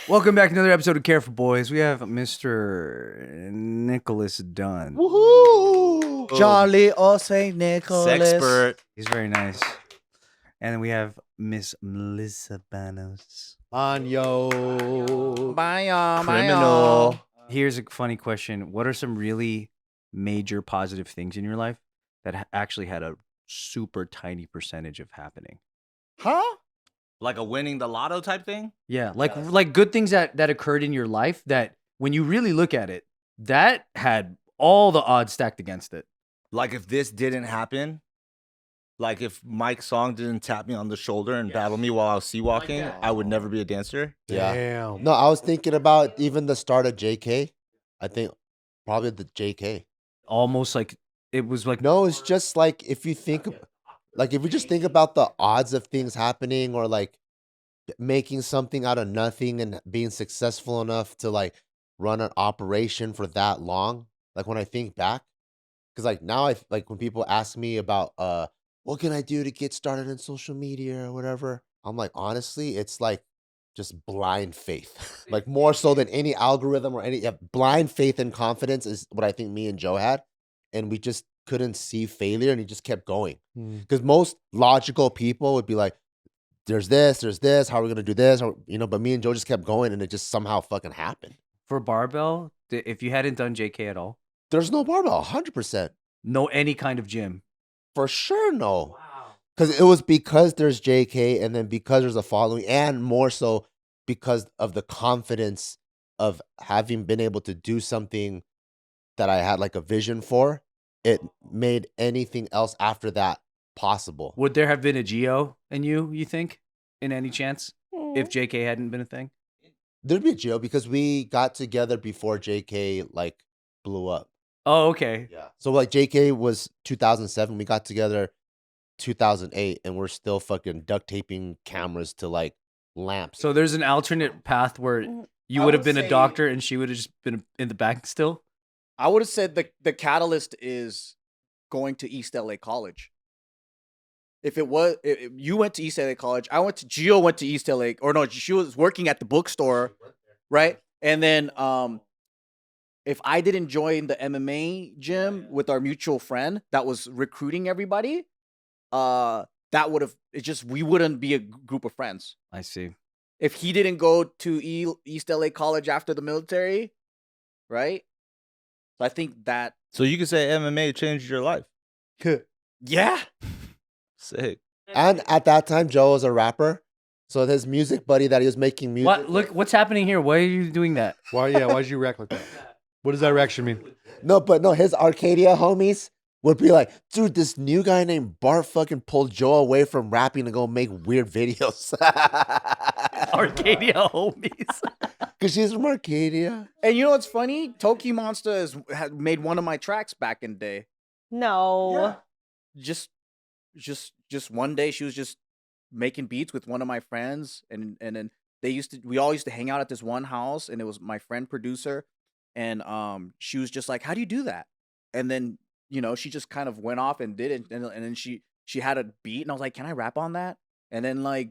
Welcome back to another episode of Care for Boys. We have Mr. Nicholas Dunn. Woohoo! Charlie or St. Nicholas. Sexpert. He's very nice. And then we have Miss Melissa Banos. Banyo. Criminal. Here's a funny question. What are some really major positive things in your life that actually had a super tiny percentage of happening? Huh? Like a winning the lotto type thing? Yeah, like good things that occurred in your life that when you really look at it, that had all the odds stacked against it. Like if this didn't happen, like if Mike's song didn't tap me on the shoulder and battle me while I was sea walking, I would never be a dancer. Yeah. Damn. No, I was thinking about even the start of JK. I think probably the JK. Almost like it was like No, it's just like if you think, like if you just think about the odds of things happening or like making something out of nothing and being successful enough to like run an operation for that long. Like when I think back, because like now I like when people ask me about what can I do to get started in social media or whatever, I'm like honestly, it's like just blind faith, like more so than any algorithm or any blind faith and confidence is what I think me and Joe had, and we just couldn't see failure, and he just kept going. Because most logical people would be like, there's this, how are we gonna do this, or but me and Joe just kept going, and it just somehow fucking happened. for barbell, if you hadn't done JK at all, There's no barbell, 100%. no any kind of gym. For sure, no. Because it was because there's JK, and then because there's a following, and more so because of the confidence of having been able to do something that I had like a vision for. It made anything else after that possible. Would there have been a Geo in you think, in any chance, if JK hadn't been a thing? There'd be a Geo because we got together before JK like blew up. Oh, okay. Yeah. So like JK was 2007. We got together 2008, and we're still fucking duct taping cameras to like lamps. So there's an alternate path where you I would have would been a say- doctor and she would have just been in the back still. I would have said the catalyst is going to East LA College. If it was, if you went to East LA College, I went to Gio went to East LA, or no, she was working at the bookstore, right? And then if I didn't join the MMA gym with our mutual friend that was recruiting everybody, that would have we wouldn't be a group of friends. I see. If he didn't go to East LA College after the military, right? So I think that So you could say MMA changed your life. yeah. Sick. And at that time, Joe was a rapper. So his music buddy that he was making music. What? Look, what's happening here? Why are you doing that? Why? Yeah. Why'd you react like that? What does that reaction mean? No, but no, his Arcadia homies would be like, dude, this new guy named Bart fucking pulled Joe away from rapping to go make weird videos. Arcadia homies. Because she's from Arcadia. And you know what's funny? Toki Monster had made one of my tracks back in the day. No. Just one day she was just making beats with one of my friends, and then we all used to hang out at this one house, and it was my friend producer, and she was just like, how do you do that? And then she just kind of went off and did it, and then she had a beat, and I was like, can I rap on that? And then like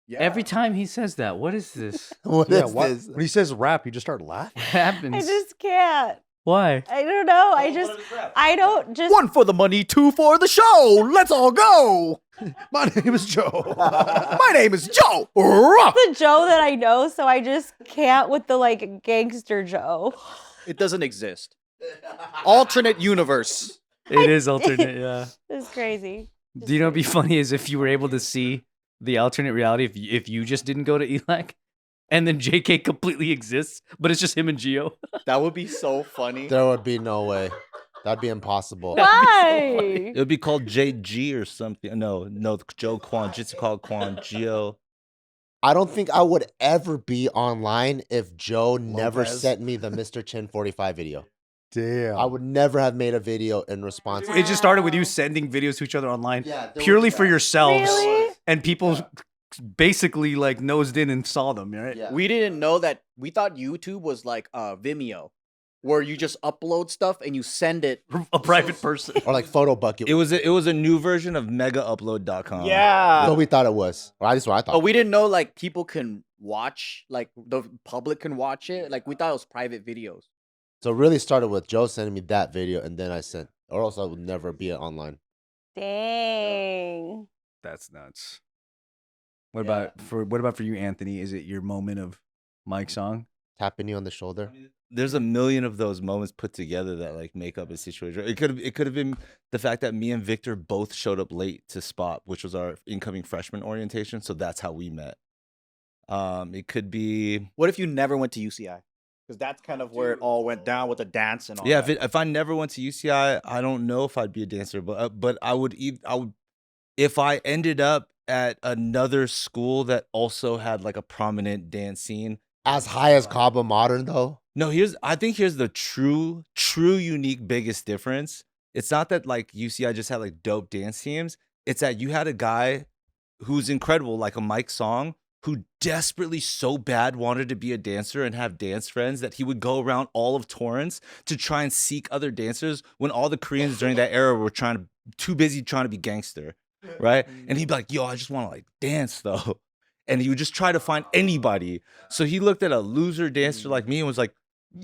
yeah. Every time he says that, what is this? What Yeah. is Why, this? when he says rap, you just start laughing. What happens? I just can't. Why? I don't know. I don't just. One for the money, two for the show. Let's all go. My name is Joe. My name is Joe. The Joe that I know, so I just can't with the like gangster Joe. It doesn't exist. Alternate universe. It is alternate, yeah. It's crazy. Do you know what'd be funny is if you were able to see the alternate reality if you just didn't go to ELAC and then JK completely exists, but it's just him and Gio. That would be so funny. There would be no way. That'd be impossible. Why? It would be called JG or something. No, Joe Kwan, Jitsukawa Kwan, Gio. I don't think I would ever be online if Joe never Lopez. sent me the Mr. Chin 45 video. Damn. I would never have made a video in response. It just started with you sending videos to each other online Yeah, there purely was for that. yourselves. Really? And people basically like nosed in and saw them, right? Yeah. We didn't know that. We thought YouTube was like Vimeo, where you just upload stuff and you send it. A private person. Or like Photo Bucket. It was a new version of megaupload.com. So we thought it was. Or at least what I thought. But we didn't know like people can watch, like the public can watch it. Like we thought it was private videos. So it really started with Joe sending me that video, and then I sent, or else I would never be online. Dang. That's nuts. What about for you, Anthony? Is it your moment of Mike's song? Tapping you on the shoulder. There's a million of those moments put together that like make up a situation. It could have been the fact that me and Victor both showed up late to Spot, which was our incoming freshman orientation, so that's how we met. It could be What if you never went to UCI? Because that's kind of where it all went down with the dance and all. yeah. that. If I never went to UCI, I don't know if I'd be a dancer, but I would if I ended up at another school that also had like a prominent dance scene. As high as Cabo Modern, though. No, I think here's the true unique biggest difference. It's not that like UCI just had like dope dance teams. It's that you had a guy who's incredible, like a Mike Song, who desperately so bad wanted to be a dancer and have dance friends that he would go around all of Torrance to try and seek other dancers when all the Koreans during that era were too busy trying to be gangster, right? And he'd be like, yo, I just want to like dance though. And he would just try to find anybody. So he looked at a loser dancer like me and was like,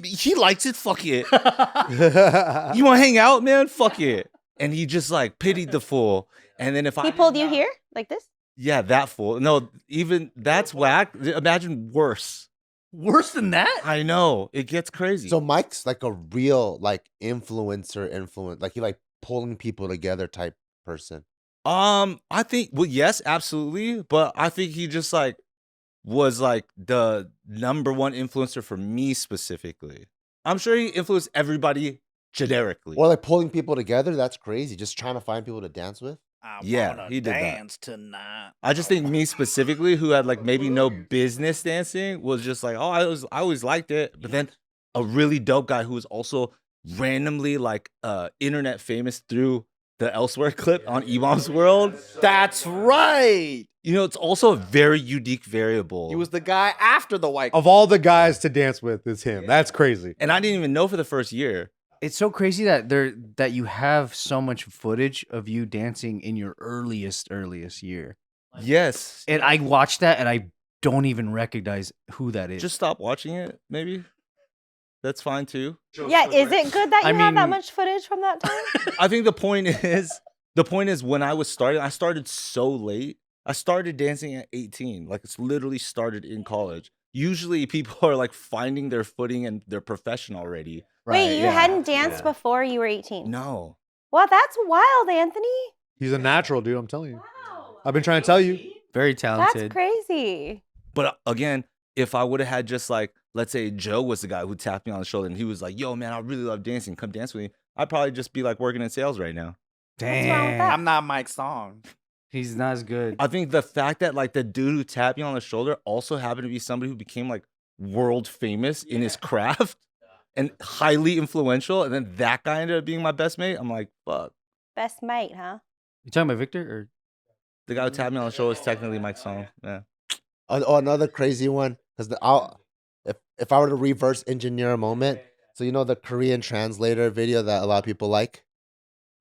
he likes it, fuck it. You want to hang out, man? Fuck it. And he just like pitied the fool. And then if He pulled you here like this? yeah, that fool. No, even that's whack. Imagine worse. Worse than that? I know. It gets crazy. So Mike's like a real like influence, like he like pulling people together type person. I think yes, absolutely. But I think he just like was like the number one influencer for me specifically. I'm sure he influenced everybody generically. Or like pulling people together. That's crazy. Just trying to find people to dance with. Yeah, he did that. dance tonight. I just think me specifically, who had like maybe no business dancing, was just like, oh, I always liked it. But then a really dope guy who was also randomly like internet famous through the Elsewhere clip on E-Mom's World. That's right. You know, it's also a very unique variable. He was the guy after the white. Of all the guys to dance with, it's him. That's crazy. and I didn't even know for the first year. It's so crazy that you have so much footage of you dancing in your earliest year. Yes. And I watched that and I don't even recognize who that is. Just stop watching it, maybe. That's fine too. Yeah, is it good that I you have that mean- much footage from that time? I think the point is when I started so late. I started dancing at 18. Like it's literally started in college. Usually people are like finding their footing and their profession already. Wait, you hadn't danced before you were 18? No. Well, that's wild, Anthony. He's a natural, dude. I'm telling you. I've been trying to tell you. Very That's talented. crazy. But again, if I would have had just like, let's say Joe was the guy who tapped me on the shoulder and he was like, yo, man, I really love dancing. Come dance with me. I'd probably just be like working in sales right now. What's wrong with that? I'm not Mike Song. He's not as good. I think the fact that like the dude who tapped me on the shoulder also happened to be somebody who became like world famous in his craft and highly influential. And then that guy ended up being my best mate. I'm like, fuck. Best mate, huh? You talking about Victor or The guy who tapped me on the shoulder is technically Mike's song. Yeah. Oh, another crazy one. Because if I were to reverse engineer a moment, so you know the Korean translator video that a lot of people like?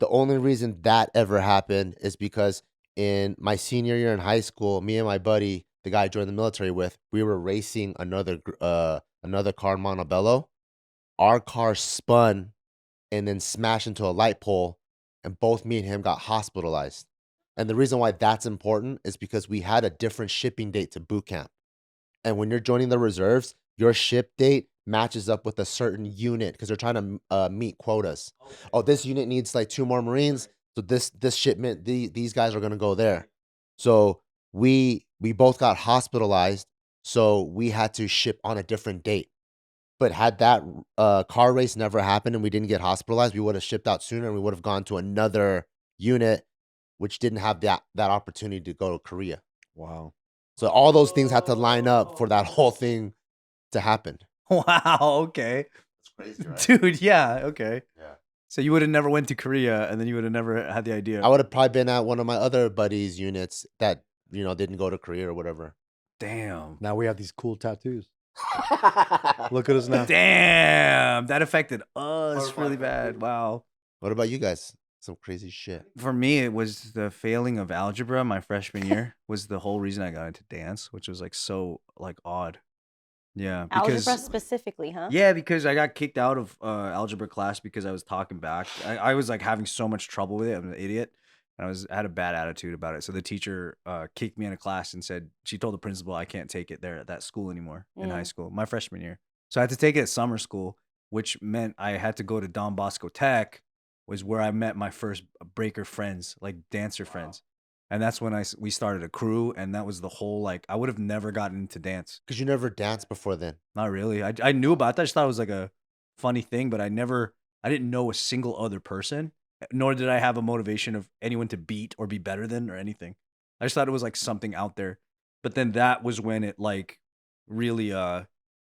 The only reason that ever happened is because in my senior year in high school, me and my buddy, the guy I joined the military with, we were racing another car in Montebello. Our car spun and then smashed into a light pole, and both me and him got hospitalized. And the reason why that's important is because we had a different shipping date to boot camp. And when you're joining the reserves, your ship date matches up with a certain unit because they're trying to meet quotas. Oh, this unit needs like 2 more Marines. So this shipment, these guys are going to go there. So we both got hospitalized. So we had to ship on a different date. But had that car race never happened and we didn't get hospitalized, we would have shipped out sooner and we would have gone to another unit which didn't have that opportunity to go to Korea. Wow. So all those things had to line up for that whole thing to happen. Wow, okay. That's crazy, right? Dude, yeah, okay. Yeah. So you would have never went to Korea and then you would have never had the idea. I would have probably been at one of my other buddies' units that, didn't go to Korea or whatever. Damn. Now we have these cool tattoos. Look at us now. Damn. That affected us really bad. Wow. What about you guys? some crazy shit. For me, it was the failing of algebra my freshman year was the whole reason I got into dance, which was like so like odd. Yeah, Algebra because specifically, huh? yeah, because I got kicked out of algebra class because I was talking back. I was like having so much trouble with it. I'm an idiot. And I had a bad attitude about it. So the teacher kicked me out of class and said she told the principal I can't take it there at that school anymore in high school, my freshman year. So I had to take it at summer school, which meant I had to go to Don Bosco Tech, was where I met my first breaker friends, like dancer friends. And that's when we started a crew, and that was the whole like I would have never gotten into dance. Because you never danced before then. Not really. I knew about that. I just thought it was like a funny thing, but I didn't know a single other person, nor did I have a motivation of anyone to beat or be better than or anything. I just thought it was like something out there. But then that was when it like really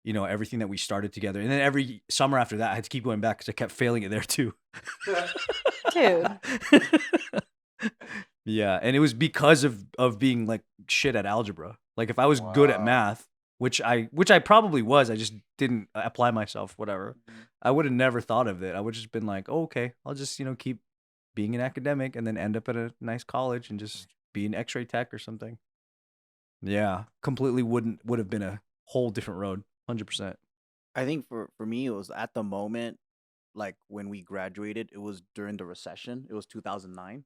everything that we started together. And then every summer after that I had to keep going back because I kept failing it there too. Dude. Yeah, and it was because of being like shit at algebra. Like if I was good at math, which I probably was, I just didn't apply myself, whatever. I would have never thought of it. I would have just been like, oh, okay, I'll just, keep being an academic and then end up at a nice college and just be an x-ray tech or something. Yeah, completely would have been a whole different road, 100%. I think for me, it was at the moment, like when we graduated, it was during the recession. It was 2009.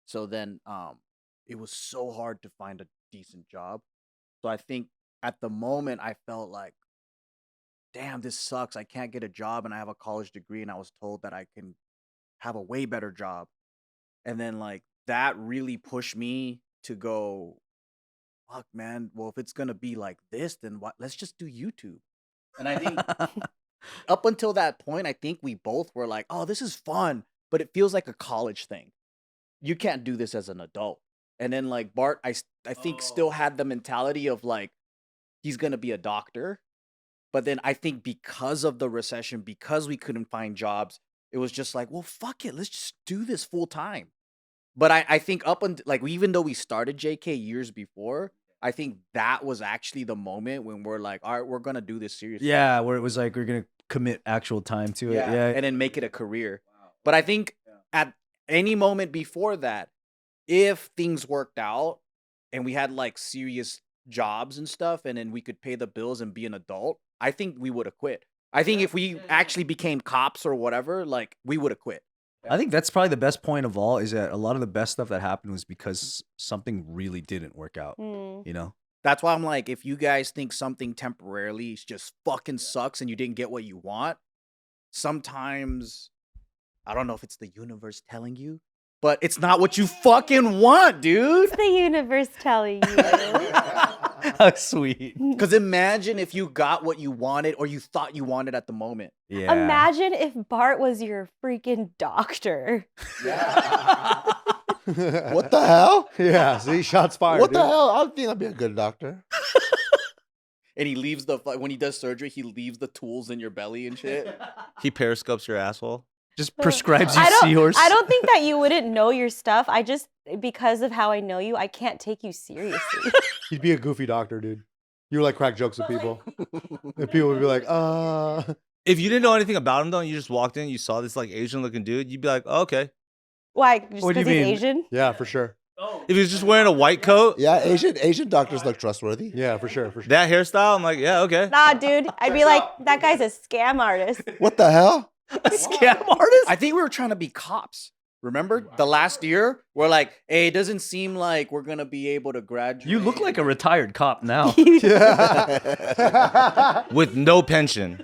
So then it was so hard to find a decent job. So I think at the moment I felt like, damn, this sucks. I can't get a job and I have a college degree and I was told that I can have a way better job. And then like that really pushed me to go, fuck, man. Well, if it's going to be like this, then what? Let's just do YouTube. And I think up until that point, I think we both were like, oh, this is fun, but it feels like a college thing. You can't do this as an adult. And then like Bart, I think still had the mentality of like, he's going to be a doctor. But then I think because of the recession, because we couldn't find jobs, it was just like, well, fuck it. Let's just do this full time. But I think up until like, even though we started JK years before, I think that was actually the moment when we're like, all right, we're going to do this seriously. Yeah, where it was like, we're going to commit actual time to it. Yeah. And then make it a career. But I think at any moment before that, if things worked out and we had like serious jobs and stuff, and then we could pay the bills and be an adult, I think we would have quit. I think if we actually became cops or whatever, like we would have quit. I think that's probably the best point of all, is that a lot of the best stuff that happened was because something really didn't work out, That's why I'm like, if you guys think something temporarily just fucking sucks and you didn't get what you want, sometimes, I don't know if it's the universe telling you, but it's not what you fucking want, dude. It's the universe telling you. How sweet. Because imagine if you got what you wanted or you thought you wanted at the moment. Yeah. Imagine if Bart was your freaking doctor. What the hell? Yeah, see, shots fired. What the dude. hell? I think I'd be a good doctor. And he leaves when he does surgery, he leaves the tools in your belly and shit. He periscopes your asshole. Just prescribes you I seahorse. don't think that you wouldn't know your stuff. I just, because of how I know you, I can't take you seriously. You'd be a goofy doctor, dude. You would like crack jokes with people. And people would be like, If you didn't know anything about him, though, and you just walked in, you saw this like Asian looking dude, you'd be like, oh, okay. Why? Just What do you because he's mean? Asian? yeah, for sure. If he was just wearing a white coat, Yeah, Asian doctors look trustworthy. Yeah, for sure, for sure. that hairstyle, I'm like, yeah, okay. Nah, dude. I'd be like, that guy's a scam artist. What the hell? A scam artist? I think we were trying to be cops. Remember the last year? We're like, hey, it doesn't seem like we're gonna be able to graduate. You look like a retired cop now. Yeah. With no pension.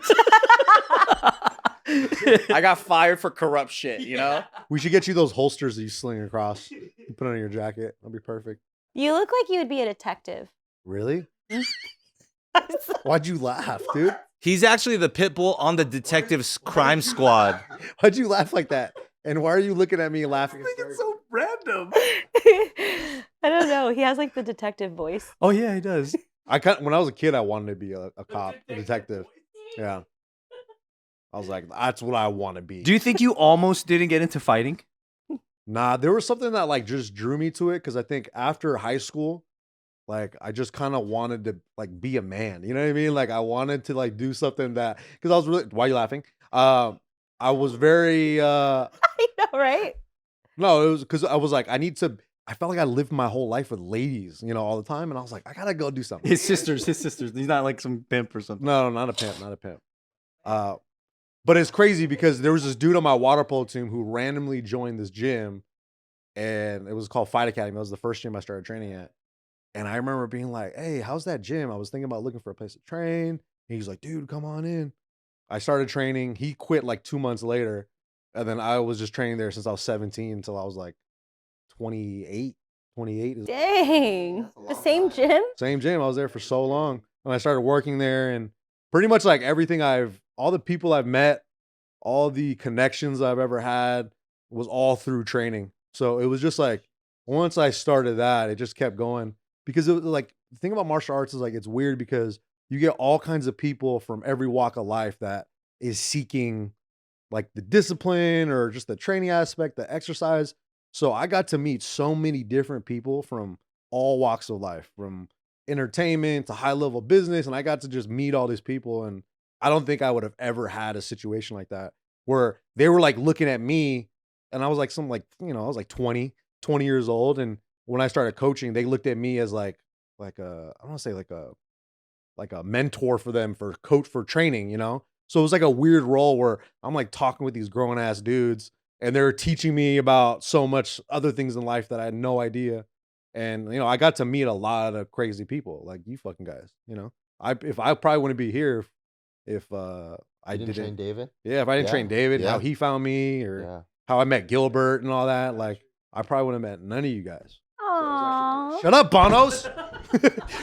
I got fired for corrupt shit, you know? We should get you those holsters that you sling across. You put it on your jacket. That'll be perfect. You look like you would be a detective. Really? Why'd you laugh, dude? He's actually the pit bull on the detective's crime squad. Why'd you laugh like that? And why are you looking at me laughing? It's so random. I don't know. He has like the detective voice. Oh yeah, he does. When I was a kid, I wanted to be a cop, a detective. Yeah. I was like, that's what I want to be. Do you think you almost didn't get into fighting? Nah, there was something that like just drew me to it because I think after high school, like I just kind of wanted to like be a man. You know what I mean? Like I wanted to like do something that because I was really. Why are you laughing? I was very. I know, right? No, it was because I was like, I felt like I lived my whole life with ladies, all the time. And I was like, I gotta go do something. His sisters. He's not like some pimp or something. No, not a pimp. But it's crazy because there was this dude on my water polo team who randomly joined this gym, and it was called Fight Academy. That was the first gym I started training at. And I remember being like, hey, how's that gym? I was thinking about looking for a place to train. And he's like, dude, come on in. I started training. He quit like 2 months later. And then I was just training there since I was 17 until I was like 28. 28 is Dang. The same gym? same gym. I was there for so long. And I started working there, and pretty much like everything all the people I've met, all the connections I've ever had was all through training. So it was just like, once I started that, it just kept going. Because it was like, the thing about martial arts is like, it's weird because you get all kinds of people from every walk of life that is seeking like the discipline or just the training aspect, the exercise. So I got to meet so many different people from all walks of life, from entertainment to high level business. And I got to just meet all these people. And I don't think I would have ever had a situation like that where they were like looking at me, and I was like, I was like 20 years old. And when I started coaching, they looked at me as like I don't want to say like a mentor for them for training, So it was like a weird role where I'm like talking with these grown ass dudes, and they're teaching me about so much other things in life that I had no idea. And, I got to meet a lot of crazy people like you fucking guys, I probably wouldn't be here if I didn't train David. Yeah. If I didn't train David, how he found me, or how I met Gilbert and all that. Like I probably wouldn't have met none of you guys. Aww. Shut up, Banos.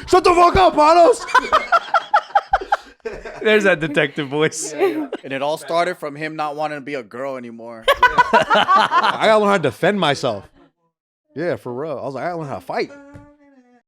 Shut the fuck up, Banos. There's that detective voice. And it all started from him not wanting to be a girl anymore. I gotta learn how to defend myself. Yeah, for real. I was like, I gotta learn how to fight.